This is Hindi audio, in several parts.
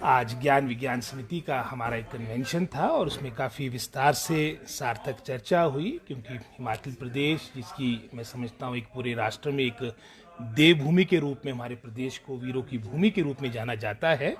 आज ज्ञान विज्ञान समिति का हमारा एक कन्वेंशन था और उसमें काफ़ी विस्तार से सार्थक चर्चा हुई, क्योंकि हिमाचल प्रदेश, जिसकी मैं समझता हूँ एक पूरे राष्ट्र में एक देवभूमि के रूप में हमारे प्रदेश को वीरों की भूमि के रूप में जाना जाता है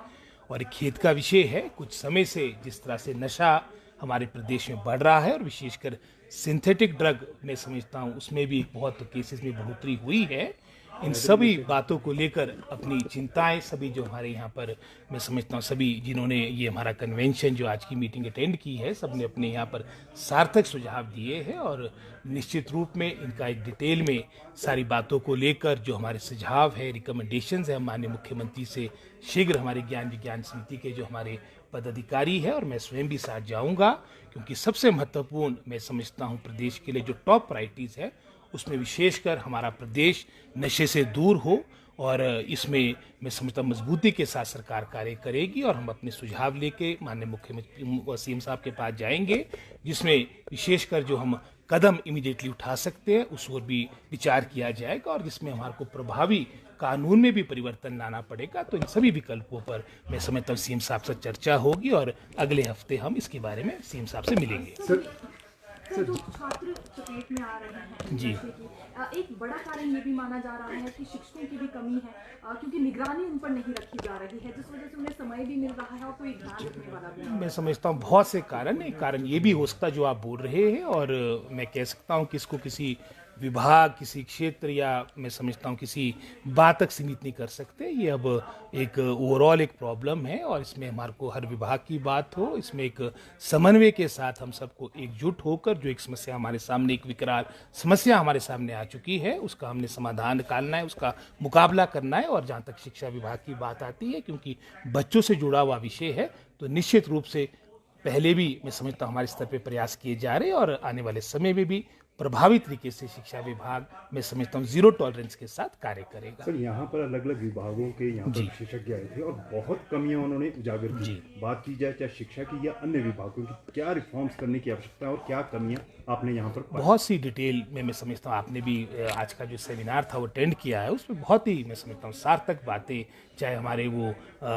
और एक खेद का विषय है कुछ समय से जिस तरह से नशा हमारे प्रदेश में बढ़ रहा है और विशेषकर सिंथेटिक ड्रग मैं समझता हूँ उसमें भी बहुत केसेस में बढ़ोतरी हुई है। इन सभी बातों को लेकर अपनी चिंताएं सभी जो हमारे यहाँ पर मैं समझता हूँ सभी जिन्होंने ये हमारा कन्वेंशन जो आज की मीटिंग अटेंड की है, सबने अपने यहाँ पर सार्थक सुझाव दिए हैं और निश्चित रूप में इनका एक डिटेल में सारी बातों को लेकर जो हमारे सुझाव है, रिकमेंडेशंस है, हम माननीय मुख्यमंत्री से शीघ्र हमारे ज्ञान विज्ञान समिति के जो हमारे पदाधिकारी है और मैं स्वयं भी साथ जाऊंगा, क्योंकि सबसे महत्वपूर्ण मैं समझता हूँ प्रदेश के लिए जो टॉप प्रायोरिटीज है उसमें विशेषकर हमारा प्रदेश नशे से दूर हो और इसमें मैं समझता हूँ मजबूती के साथ सरकार कार्य करेगी और हम अपने सुझाव लेके माननीय मुख्यमंत्री सीएम साहब के पास जाएंगे, जिसमें विशेषकर जो हम कदम इमीडिएटली उठा सकते हैं उस ओर भी विचार किया जाएगा और जिसमें हमारे को प्रभावी कानून में भी परिवर्तन लाना पड़ेगा। तो इन सभी विकल्पों पर मैं समझता हूँ सीएम साहब से चर्चा होगी और अगले हफ्ते हम इसके बारे में सीएम साहब से मिलेंगे। सर, जो छात्र चपेट में आ रहे हैं जी, एक बड़ा कारण ये भी माना जा रहा है कि शिक्षकों की भी कमी है, क्योंकि निगरानी उन पर नहीं रखी जा रही है, जिस वजह से उन्हें समय भी मिल रहा है और कोई ध्यान रखने वाला भी नहीं। मैं समझता हूँ बहुत से कारण, एक कारण ये भी हो सकता है जो आप बोल रहे हैं और मैं कह सकता हूँ कि इसको किसी विभाग, किसी क्षेत्र या मैं समझता हूँ किसी बात तक सीमित नहीं कर सकते। ये अब एक ओवरऑल एक प्रॉब्लम है और इसमें हमारे को हर विभाग की बात हो, इसमें एक समन्वय के साथ हम सबको एकजुट होकर जो एक समस्या हमारे सामने, एक विकराल समस्या हमारे सामने आ चुकी है, उसका हमने समाधान निकालना है, उसका मुकाबला करना है। और जहाँ तक शिक्षा विभाग की बात आती है, क्योंकि बच्चों से जुड़ा हुआ विषय है, तो निश्चित रूप से पहले भी मैं समझता हूँ हमारे स्तर पे प्रयास किए जा रहे हैं और आने वाले समय में भी प्रभावी तरीके से शिक्षा विभाग मैं समझता हूँ जीरो टॉलरेंस के साथ कार्य करेगा। सर, यहाँ पर अलग अलग विभागों के यहाँ पर विशेषज्ञ आए थे और बहुत कमियां उन्होंने उजागर की। बात की जाए चाहे शिक्षा की या अन्य विभागों की, क्या रिफॉर्म्स करने की आवश्यकता है और क्या कमियां आपने यहाँ पर बहुत सी डिटेल में मैं समझता हूँ आपने भी आज का जो सेमिनार था वो अटेंड किया है, उसमें बहुत ही मैं समझता हूँ सार्थक बातें, चाहे हमारे वो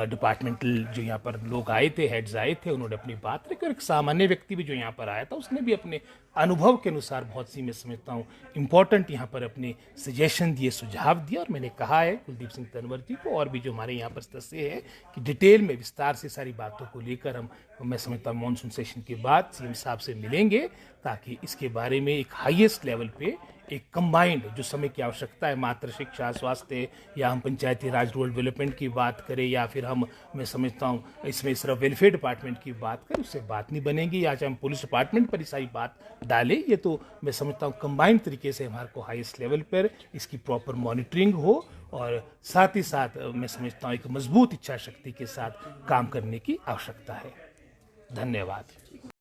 डिपार्टमेंटल जो यहाँ पर लोग आए थे, हेड्स आए थे, उन्होंने अपनी बात रखी और एक सामान्य व्यक्ति भी जो यहाँ पर आया था उसने भी अपने अनुभव के अनुसार बहुत सी मैं समझता हूँ इम्पोर्टेंट यहाँ पर अपने सजेशन दिए, सुझाव दिए। और मैंने कहा है कुलदीप सिंह तंवर जी को और भी जो हमारे यहाँ पर सदस्य है कि डिटेल में विस्तार से सारी बातों को लेकर हम मैं समझता हूँ मानसून सेशन के बाद सीएम साहब से मिलेंगे, ताकि इसके बारे में एक हाईएस्ट लेवल पे एक कंबाइंड जो समय की आवश्यकता है, मात्र शिक्षा, स्वास्थ्य या हम पंचायती राज रूरल डेवलपमेंट की बात करें या फिर हम मैं समझता हूँ इसमें सिर्फ वेलफेयर डिपार्टमेंट की बात करें, उससे बात नहीं बनेगी, या चाहे हम पुलिस डिपार्टमेंट पर ही सारी बात डालें। ये तो मैं समझता हूँ कंबाइंड तरीके से हमारे को हाईएस्ट लेवल पर इसकी प्रॉपर मॉनिटरिंग हो और साथ ही साथ मैं समझता हूँ एक मजबूत इच्छा शक्ति के साथ काम करने की आवश्यकता है। धन्यवाद।